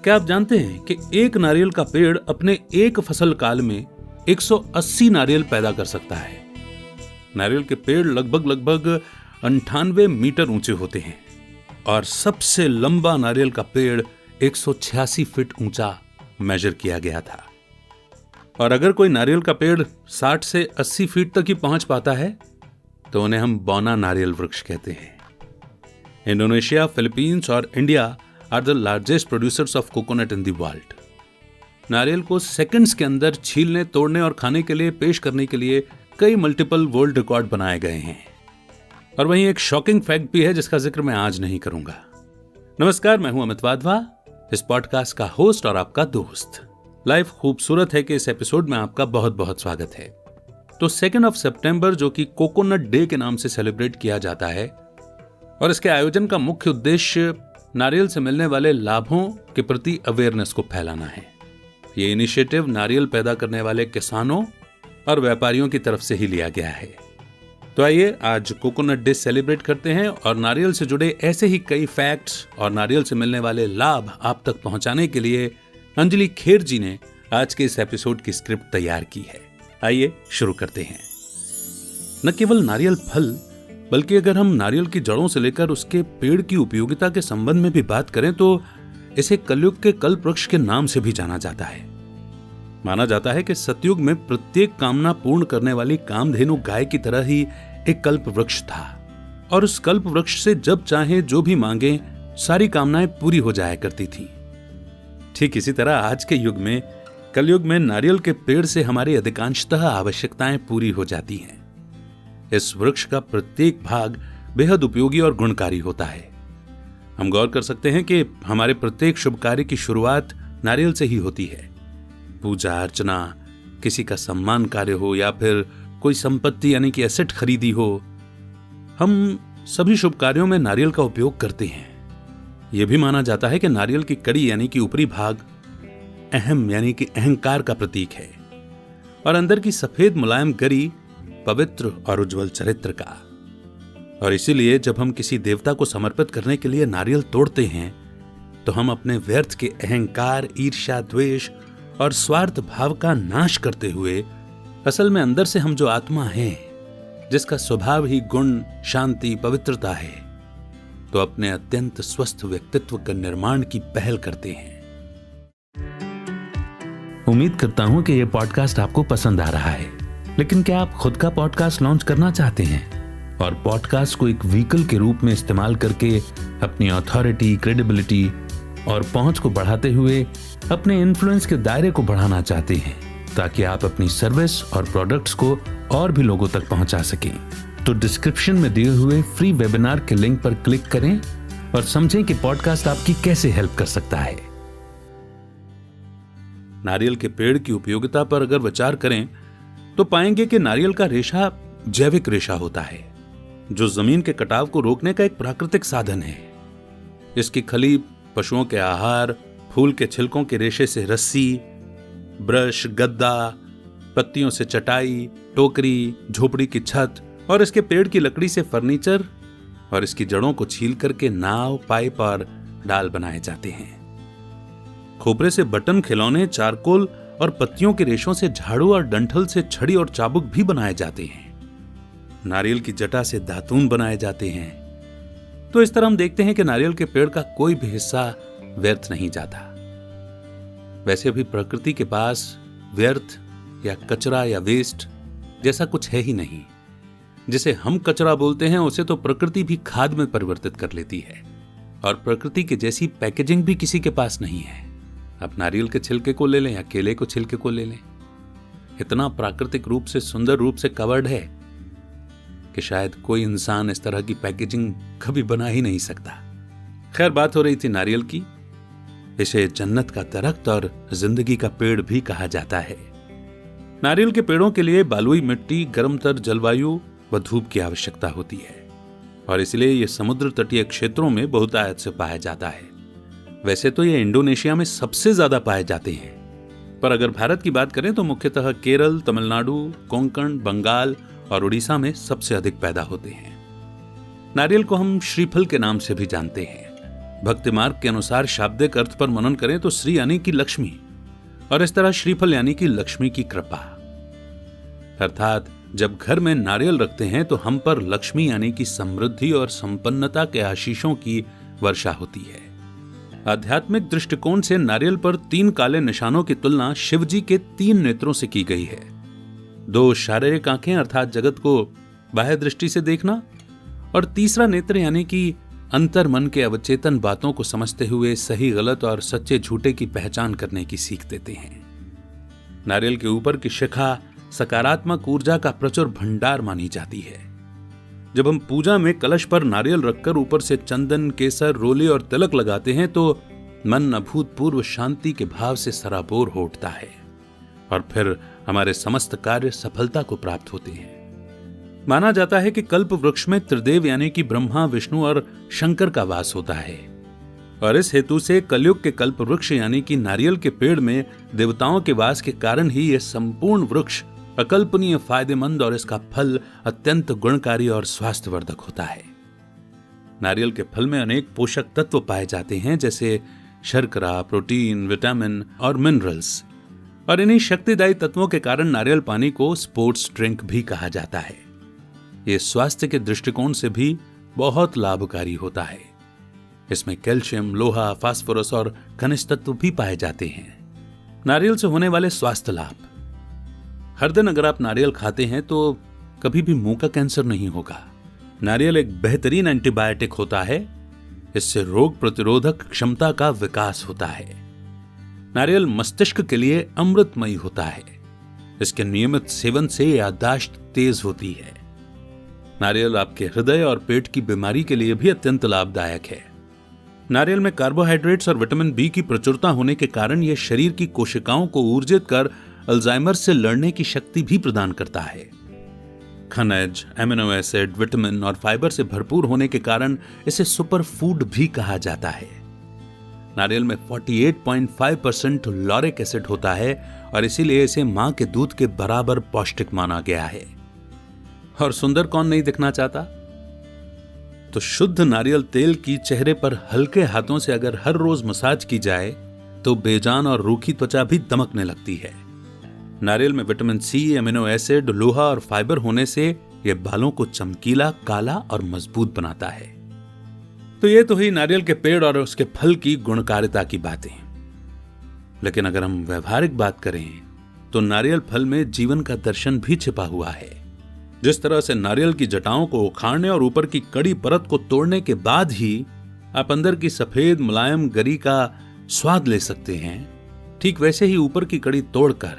क्या आप जानते हैं कि एक नारियल का पेड़ अपने एक फसल काल में 180 नारियल पैदा कर सकता है। नारियल के पेड़ लगभग 98 मीटर ऊंचे होते हैं और सबसे लंबा नारियल का पेड़ 186 फीट ऊंचा मेजर किया गया था। और अगर कोई नारियल का पेड़ 60 से 80 फीट तक ही पहुंच पाता है तो उन्हें हम बौना नारियल वृक्ष कहते हैं। इंडोनेशिया, फिलीपींस और India are the largest producers of coconut in the world. नारियल को सेकंड्स के अंदर छीलने, तोड़ने और खाने के लिए पेश करने के लिए कई मल्टीपल वर्ल्ड रिकॉर्ड बनाए गए हैं। और वहीं एक शॉकिंग फैक्ट भी है जिसका जिक्र मैं आज नहीं करूंगा। नमस्कार, मैं हूं अमित वाधवा, इस पॉडकास्ट का होस्ट और आपका दोस्त। लाइफ खूबसूरत है कि इस एपिसोड में आपका बहुत बहुत स्वागत है। तो 2 सितंबर जो कि कोकोनट डे के नाम से सेलिब्रेट किया जाता है और इसके आयोजन का मुख्य उद्देश्य नारियल से मिलने वाले लाभों के प्रति अवेयरनेस को फैलाना है। ये इनिशिएटिव नारियल पैदा करने वाले किसानों और व्यापारियों की तरफ से ही लिया गया है। तो आइए आज कोकोनट डे सेलिब्रेट करते हैं और नारियल से जुड़े ऐसे ही कई फैक्ट्स और नारियल से मिलने वाले लाभ आप तक पहुंचाने के लिए अंजलि खेर जी ने आज के इस एपिसोड की स्क्रिप्ट तैयार की है। आइए शुरू करते हैं। न केवल नारियल फल बल्कि अगर हम नारियल की जड़ों से लेकर उसके पेड़ की उपयोगिता के संबंध में भी बात करें तो इसे कलयुग के कल्प वृक्ष के नाम से भी जाना जाता है। माना जाता है कि सतयुग में प्रत्येक कामना पूर्ण करने वाली कामधेनु गाय की तरह ही एक कल्प वृक्ष था और उस कल्प वृक्ष से जब चाहे जो भी मांगे सारी कामनाएं पूरी हो जाया करती थी। ठीक इसी तरह आज के युग में, कलयुग में नारियल के पेड़ से हमारी अधिकांशतः आवश्यकताएं पूरी हो जाती हैं। इस वृक्ष का प्रत्येक भाग बेहद उपयोगी और गुणकारी होता है। हम गौर कर सकते हैं कि हमारे प्रत्येक शुभ कार्य की शुरुआत नारियल से ही होती है। पूजा अर्चना, किसी का सम्मान कार्य हो या फिर कोई संपत्ति यानी कि एसेट खरीदी हो, हम सभी शुभ कार्यों में नारियल का उपयोग करते हैं। यह भी माना जाता है कि नारियल की कड़ी यानी कि ऊपरी भाग अहम यानी कि अहंकार का प्रतीक है और अंदर की सफेद मुलायम गरी पवित्र और उज्जवल चरित्र का। और इसीलिए जब हम किसी देवता को समर्पित करने के लिए नारियल तोड़ते हैं तो हम अपने व्यर्थ के अहंकार, ईर्ष्या, द्वेष और स्वार्थ भाव का नाश करते हुए असल में अंदर से हम जो आत्मा है जिसका स्वभाव ही गुण, शांति, पवित्रता है, तो अपने अत्यंत स्वस्थ व्यक्तित्व का निर्माण की पहल करते हैं। उम्मीद करता हूं कि यह पॉडकास्ट आपको पसंद आ रहा है, लेकिन क्या आप खुद का पॉडकास्ट लॉन्च करना चाहते हैं और पॉडकास्ट को एक व्हीकल के रूप में इस्तेमाल करके अपनी अथॉरिटी, क्रेडिबिलिटी और पहुंच को बढ़ाते हुए अपने इन्फ्लुएंस के दायरे को बढ़ाना चाहते हैं ताकि आप अपनी सर्विस और प्रोडक्ट्स को और भी लोगों तक पहुंचा सकें? तो डिस्क्रिप्शन में दिए हुए फ्री वेबिनार के लिंक पर क्लिक करें और समझें कि पॉडकास्ट आपकी कैसे हेल्प कर सकता है। नारियल के पेड़ की उपयोगिता पर अगर विचार करें तो पाएंगे कि नारियल का रेशा जैविक रेशा होता है जो जमीन के कटाव को रोकने का एक प्राकृतिक साधन है। इसकी खली पशुओं के आहार, फूल के छिलकों के रेशे से रस्सी, ब्रश, गद्दा, पत्तियों से चटाई, टोकरी, झोपड़ी की छत और इसके पेड़ की लकड़ी से फर्नीचर और इसकी जड़ों को छील करके नाव, पाइप और डाल बनाए जाते हैं। खोपरे से बटन, खिलौने, चारकोल और पत्तियों के रेशों से झाड़ू और डंठल से छड़ी और चाबुक भी बनाए जाते हैं। नारियल की जटा से दातून बनाए जाते हैं। तो इस तरह हम देखते हैं कि नारियल के पेड़ का कोई भी हिस्सा व्यर्थ नहीं जाता। वैसे भी प्रकृति के पास व्यर्थ या कचरा या वेस्ट जैसा कुछ है ही नहीं। जिसे हम कचरा बोलते हैं उसे तो प्रकृति भी खाद में परिवर्तित कर लेती है और प्रकृति के जैसी पैकेजिंग भी किसी के पास नहीं है। आप नारियल के छिलके को ले लें या केले को छिलके को ले लें, इतना प्राकृतिक रूप से, सुंदर रूप से कवर्ड है कि शायद कोई इंसान इस तरह की पैकेजिंग कभी बना ही नहीं सकता। खैर, बात हो रही थी नारियल की। इसे जन्नत का दरख्त और जिंदगी का पेड़ भी कहा जाता है। नारियल के पेड़ों के लिए बालुई मिट्टी, गर्मतर जलवायु व धूप की आवश्यकता होती है और इसलिए यह समुद्र तटीय क्षेत्रों में बहुतायत से पाया जाता है। वैसे तो ये इंडोनेशिया में सबसे ज्यादा पाए जाते हैं, पर अगर भारत की बात करें तो मुख्यतः केरल, तमिलनाडु, कोंकण, बंगाल और उड़ीसा में सबसे अधिक पैदा होते हैं। नारियल को हम श्रीफल के नाम से भी जानते हैं भक्ति मार्ग के अनुसार शाब्दिक अर्थ पर मनन करें तो श्री यानी कि लक्ष्मी, और इस तरह श्रीफल यानी कि लक्ष्मी की कृपा। अर्थात जब घर में नारियल रखते हैं तो हम पर लक्ष्मी यानी कि समृद्धि और संपन्नता के आशीषों की वर्षा होती है। आध्यात्मिक दृष्टिकोण से नारियल पर 3 काले निशानों की तुलना शिवजी के 3 नेत्रों से की गई है। 2 शारीरिक आंखें अर्थात जगत को बाह्य दृष्टि से देखना, और तीसरा नेत्र यानी कि अंतर मन के अवचेतन बातों को समझते हुए सही गलत और सच्चे झूठे की पहचान करने की सीख देते हैं। नारियल के ऊपर की शिखा सकारात्मक ऊर्जा का प्रचुर भंडार मानी जाती है। जब हम पूजा में कलश पर नारियल रखकर ऊपर से चंदन, केसर, रोली और तिलक लगाते हैं तो मन अभूतपूर्व शांति के भाव से सराबोर हो उठता है और फिर हमारे समस्त कार्य सफलता को प्राप्त होते हैं। माना जाता है कि कल्प वृक्ष में त्रिदेव यानी कि ब्रह्मा, विष्णु और शंकर का वास होता है, और इस हेतु से कलयुग के कल्प वृक्ष यानी कि नारियल के पेड़ में देवताओं के वास के कारण ही यह संपूर्ण वृक्ष अकल्पनीय फायदेमंद और इसका फल अत्यंत गुणकारी और स्वास्थ्यवर्धक होता है। नारियल के फल में अनेक पोषक तत्व पाए जाते हैं, जैसे शर्करा, प्रोटीन, विटामिन और मिनरल्स, और इन्हीं शक्तिदायी तत्वों के कारण नारियल पानी को स्पोर्ट्स ड्रिंक भी कहा जाता है। ये स्वास्थ्य के दृष्टिकोण से भी बहुत लाभकारी होता है। इसमें कैल्शियम, लोहा, फास्फोरस और खनिज तत्व भी पाए जाते हैं। नारियल से होने वाले स्वास्थ्य लाभ। हर दिन अगर आप नारियल खाते हैं तो कभी भी मुंह का कैंसर नहीं होगा। नारियल एक बेहतरीन एंटीबायोटिक होता है। इससे रोग प्रतिरोधक क्षमता का विकास होता है। नारियल मस्तिष्क के लिए अमृतमयी होता है। इसके नियमित सेवन से याददाश्त तेज होती है। नारियल आपके हृदय और पेट की बीमारी के लिए भी अत्यंत लाभदायक है। नारियल में कार्बोहाइड्रेट्स और विटामिन बी की प्रचुरता होने के कारण यह शरीर की कोशिकाओं को ऊर्जित कर अल्जाइमर से लड़ने की शक्ति भी प्रदान करता है। खनिज, एमिनो एसिड, विटामिन और फाइबर से भरपूर होने के कारण इसे सुपर फूड भी कहा जाता है। नारियल में 48.5% लॉरिक एसिड होता है और इसीलिए इसे मां के दूध के बराबर पौष्टिक माना गया है। और सुंदर कौन नहीं दिखना चाहता? तो शुद्ध नारियल तेल की चेहरे पर हल्के हाथों से अगर हर रोज मसाज की जाए तो बेजान और रूखी त्वचा भी दमकने लगती है। नारियल में विटामिन सी, एमिनो एसिड, लोहा और फाइबर होने से यह बालों को चमकीला, काला और मजबूत बनाता है। तो ये तो ही नारियल के पेड़ और उसके फल की गुणकारिता की बातें। लेकिन अगर हम व्यवहारिक बात करें तो नारियल फल में जीवन का दर्शन भी छिपा हुआ है। जिस तरह से नारियल की जटाओं को उखाड़ने और ऊपर की कड़ी परत को तोड़ने के बाद ही आप अंदर की सफेद मुलायम गरी का स्वाद ले सकते हैं, ठीक वैसे ही ऊपर की कड़ी तोड़कर,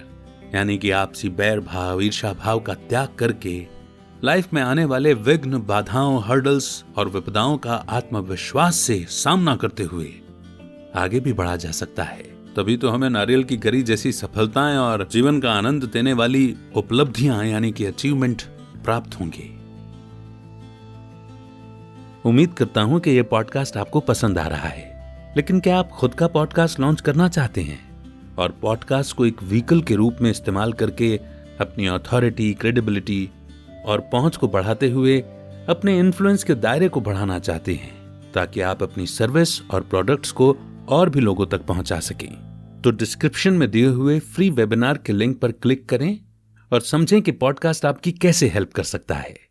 यानी कि आपसी बैर भाव, ईर्षा भाव का त्याग करके लाइफ में आने वाले विघ्न, बाधाओं, हर्डल्स और विपदाओं का आत्मविश्वास से सामना करते हुए आगे भी बढ़ा जा सकता है। तभी तो हमें नारियल की गरी जैसी सफलताएं और जीवन का आनंद देने वाली उपलब्धियां यानी कि अचीवमेंट प्राप्त होंगे। उम्मीद करता हूं कि यह पॉडकास्ट आपको पसंद आ रहा है। लेकिन क्या आप खुद का पॉडकास्ट लॉन्च करना चाहते हैं और पॉडकास्ट को एक व्हीकल के रूप में इस्तेमाल करके अपनी अथॉरिटी, क्रेडिबिलिटी और पहुंच को बढ़ाते हुए अपने इन्फ्लुएंस के दायरे को बढ़ाना चाहते हैं, ताकि आप अपनी सर्विस और प्रोडक्ट्स को और भी लोगों तक पहुंचा सकें? तो डिस्क्रिप्शन में दिए हुए फ्री वेबिनार के लिंक पर क्लिक करें और समझें कि पॉडकास्ट आपकी कैसे हेल्प कर सकता है।